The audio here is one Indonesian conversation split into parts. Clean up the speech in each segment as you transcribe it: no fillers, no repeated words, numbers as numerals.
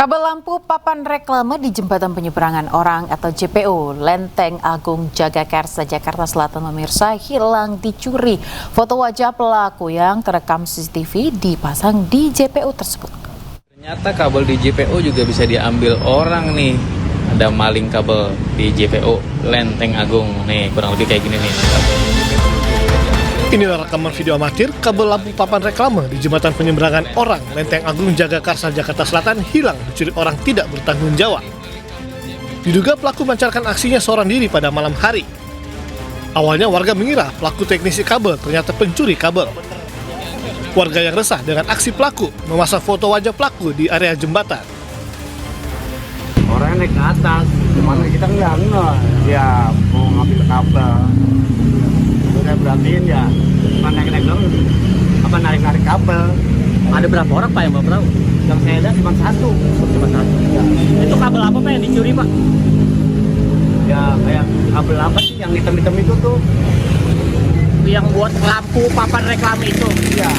Kabel lampu papan reklame di jembatan penyeberangan orang atau JPO Lenteng Agung Jagakarsa, Jakarta Selatan pemirsa hilang dicuri. Foto wajah pelaku yang terekam CCTV dipasang di JPO tersebut. Ternyata kabel di JPO juga bisa diambil orang nih. Ada maling kabel di JPO Lenteng Agung nih, kurang lebih kayak gini nih. Inilah rekaman video amatir kabel lampu papan reklame di jembatan penyeberangan orang Lenteng Agung Jagakarsa, Jakarta Selatan hilang dicuri orang tidak bertanggung jawab. Diduga pelaku melancarkan aksinya seorang diri pada malam hari. Awalnya warga mengira pelaku teknisi kabel, ternyata pencuri kabel. Warga yang resah dengan aksi pelaku memasang foto wajah pelaku di area jembatan. Orangnya naik ke atas, gimana kita nggak ya mau ngambil kabel. Udah berhatiin ya, naik dong, narik kabel. Ada berapa orang Pak yang bapak tahu? Yang saya lihat cuma satu. Ya. Itu kabel apa Pak yang dicuri Pak? Ya kayak kabel apa sih yang hitam-hitam itu tuh? Yang buat lampu papan reklame itu. Iya.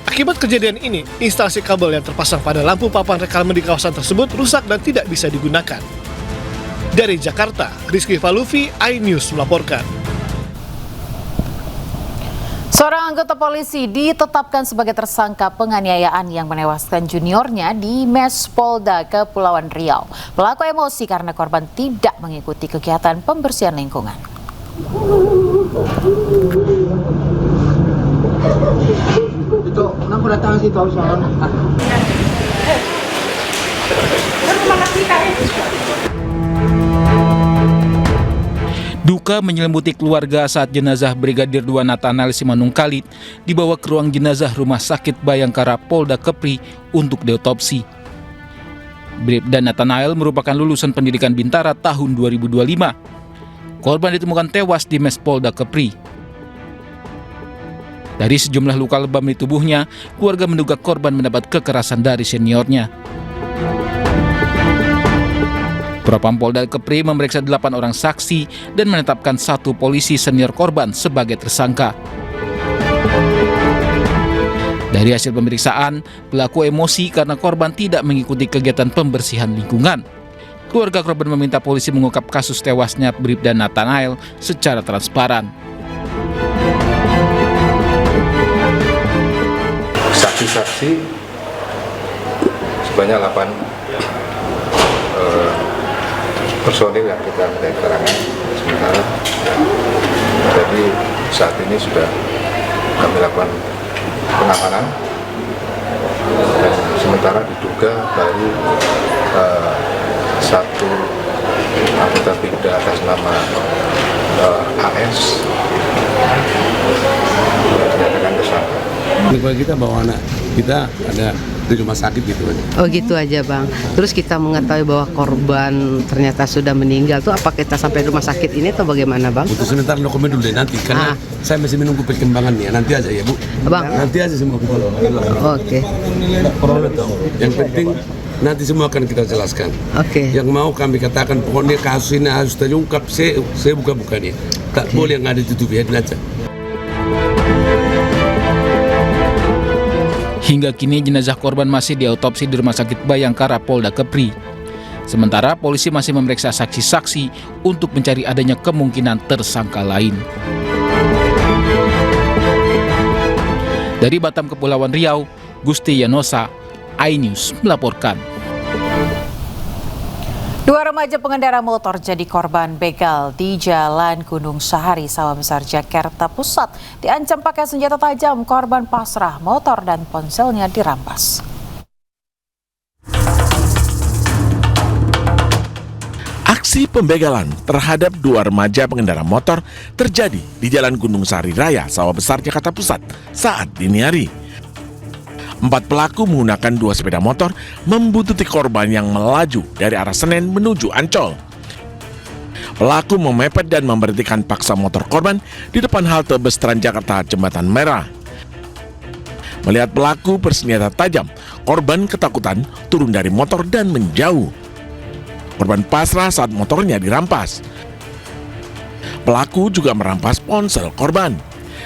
Akibat kejadian ini, instalasi kabel yang terpasang pada lampu papan reklame di kawasan tersebut rusak dan tidak bisa digunakan. Dari Jakarta, Rizky Falufi, iNews melaporkan. Seorang anggota polisi ditetapkan sebagai tersangka penganiayaan yang menewaskan juniornya di Mes Polda Kepulauan Riau. Pelaku emosi karena korban tidak mengikuti kegiatan pembersihan lingkungan. Itu kenapa datang situ soal? Duka menyelimuti keluarga saat jenazah Brigadir 2 Nathanael Simanung Khalid dibawa ke ruang jenazah Rumah Sakit Bayangkara Polda Kepri untuk diotopsi. Bribda Nathanael merupakan lulusan pendidikan Bintara tahun 2025. Korban ditemukan tewas di Mes Polda Kepri. Dari sejumlah luka lebam di tubuhnya, keluarga menduga korban mendapat kekerasan dari seniornya. Propam Polda Kepri memeriksa 8 orang saksi dan menetapkan 1 polisi senior korban sebagai tersangka. Dari hasil pemeriksaan, pelaku emosi karena korban tidak mengikuti kegiatan pembersihan lingkungan. Keluarga korban meminta polisi mengungkap kasus tewasnya Bribda Nathanael secara transparan. Saksi-saksi sebanyak 8 personil yang kita minta keterangan sementara. Jadi saat ini sudah kami lakukan pengamanan dan sementara diduga baru 1 anggota Bribda atas nama AS dinyatakan tersangka. Kalau kita bawa anak kita ada di rumah sakit gitu aja. Oh gitu aja Bang. Terus kita mengetahui bahwa korban ternyata sudah meninggal tuh apa kita sampai rumah sakit ini atau bagaimana Bang? Untuk sementara dokumen dulu deh nanti karena saya masih menunggu perkembangannya. Nanti aja ya Bu. Bang. Nanti aja semua. Oke. Yang penting nanti semua akan kita jelaskan. Oke. Yang mau kami katakan pokoknya kasus ini harus terungkap. Saya buka-bukannya. Tak boleh yang ada ditutup ya aja. Hingga kini jenazah korban masih diautopsi di Rumah Sakit Bayangkara Polda Kepri. Sementara polisi masih memeriksa saksi-saksi untuk mencari adanya kemungkinan tersangka lain. Dari Batam, Kepulauan Riau, Gusti Yanosa, iNews melaporkan. 2 remaja pengendara motor jadi korban begal di Jalan Gunung Sahari, Sawah Besar, Jakarta Pusat. Diancam pakai senjata tajam, korban pasrah, motor dan ponselnya dirampas. Aksi pembegalan terhadap 2 remaja pengendara motor terjadi di Jalan Gunung Sahari Raya, Sawah Besar, Jakarta Pusat saat dini hari. 4 pelaku menggunakan 2 sepeda motor membuntuti korban yang melaju dari arah Senen menuju Ancol. Pelaku memepet dan memberhentikan paksa motor korban di depan halte bus Transjakarta Jembatan Merah. Melihat pelaku bersenjata tajam, korban ketakutan turun dari motor dan menjauh. Korban pasrah saat motornya dirampas. Pelaku juga merampas ponsel korban.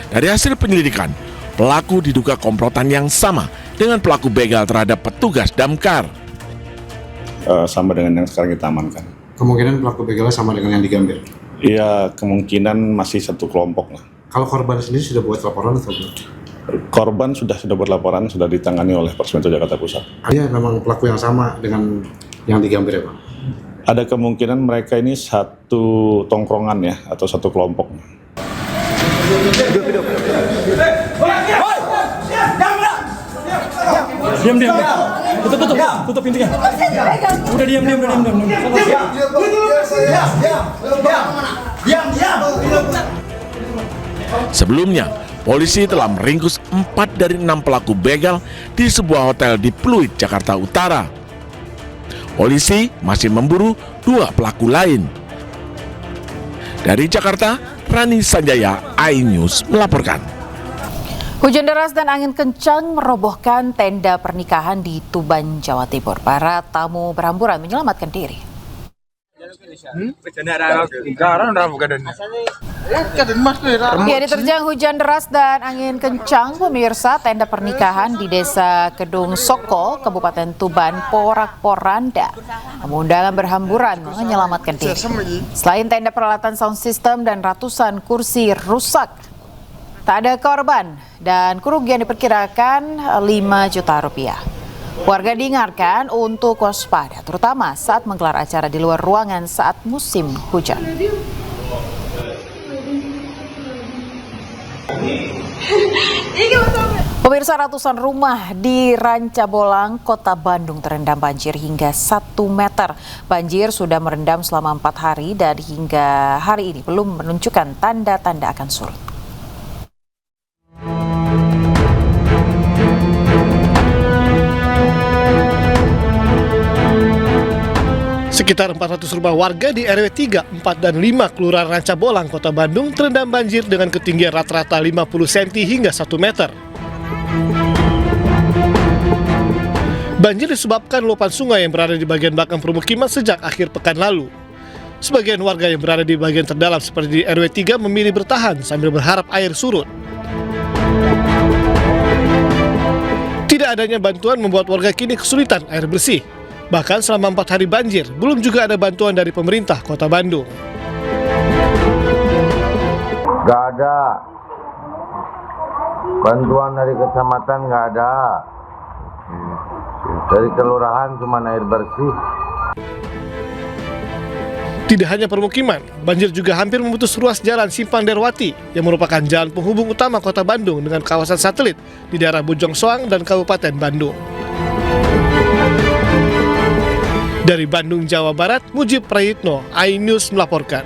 Dari hasil penyelidikan, pelaku diduga komplotan yang sama dengan pelaku begal terhadap petugas damkar. sama dengan yang sekarang kita amankan. Kemungkinan pelaku begalnya sama dengan yang di Gambir? Iya, kemungkinan masih satu kelompok lah. Kalau korban sendiri sudah buat laporan atau belum? Korban sudah buat laporan, sudah ditangani oleh Polres Metro Jakarta Pusat. Iya, memang pelaku yang sama dengan yang di Gambir ya Pak? Ada kemungkinan mereka ini satu tongkrongan ya, atau satu kelompok. Diam. Tutup pintunya. Udah diam. Sebelumnya, polisi telah meringkus 4 dari 6 pelaku begal di sebuah hotel di Pluit, Jakarta Utara. Polisi masih memburu 2 pelaku lain. Dari Jakarta, Rani Sanjaya, iNews melaporkan. Hujan deras dan angin kencang merobohkan tenda pernikahan di Tuban, Jawa Timur. Para tamu berhamburan menyelamatkan diri. Ya, diterjang hujan deras dan angin kencang, pemirsa, tenda pernikahan di Desa Kedung Soko, Kabupaten Tuban, porak-poranda. Undangan berhamburan menyelamatkan diri. Selain tenda, peralatan sound system dan ratusan kursi rusak. Tak ada korban dan kerugian diperkirakan 5 juta rupiah. Warga diingatkan untuk waspada, terutama saat menggelar acara di luar ruangan saat musim hujan. Pemirsa, ratusan rumah di Rancabolang, Kota Bandung terendam banjir hingga 1 meter. Banjir sudah merendam selama 4 hari dan hingga hari ini belum menunjukkan tanda-tanda akan surut. Sekitar 400 rumah warga di RW 3, 4, dan 5 Kelurahan Rancabolang, Kota Bandung terendam banjir dengan ketinggian rata-rata 50 cm hingga 1 meter. Banjir disebabkan luapan sungai yang berada di bagian belakang permukiman sejak akhir pekan lalu. Sebagian warga yang berada di bagian terdalam seperti di RW 3 memilih bertahan sambil berharap air surut. Tidak adanya bantuan membuat warga kini kesulitan air bersih. Bahkan selama 4 hari banjir, belum juga ada bantuan dari pemerintah Kota Bandung. Gak ada. Bantuan dari kecamatan gak ada. Dari kelurahan cuma air bersih. Tidak hanya permukiman, banjir juga hampir memutus ruas jalan Simpang Derwati yang merupakan jalan penghubung utama Kota Bandung dengan kawasan satelit di daerah Bojong Soang dan Kabupaten Bandung. Dari Bandung, Jawa Barat, Mujib Prayitno, iNews melaporkan.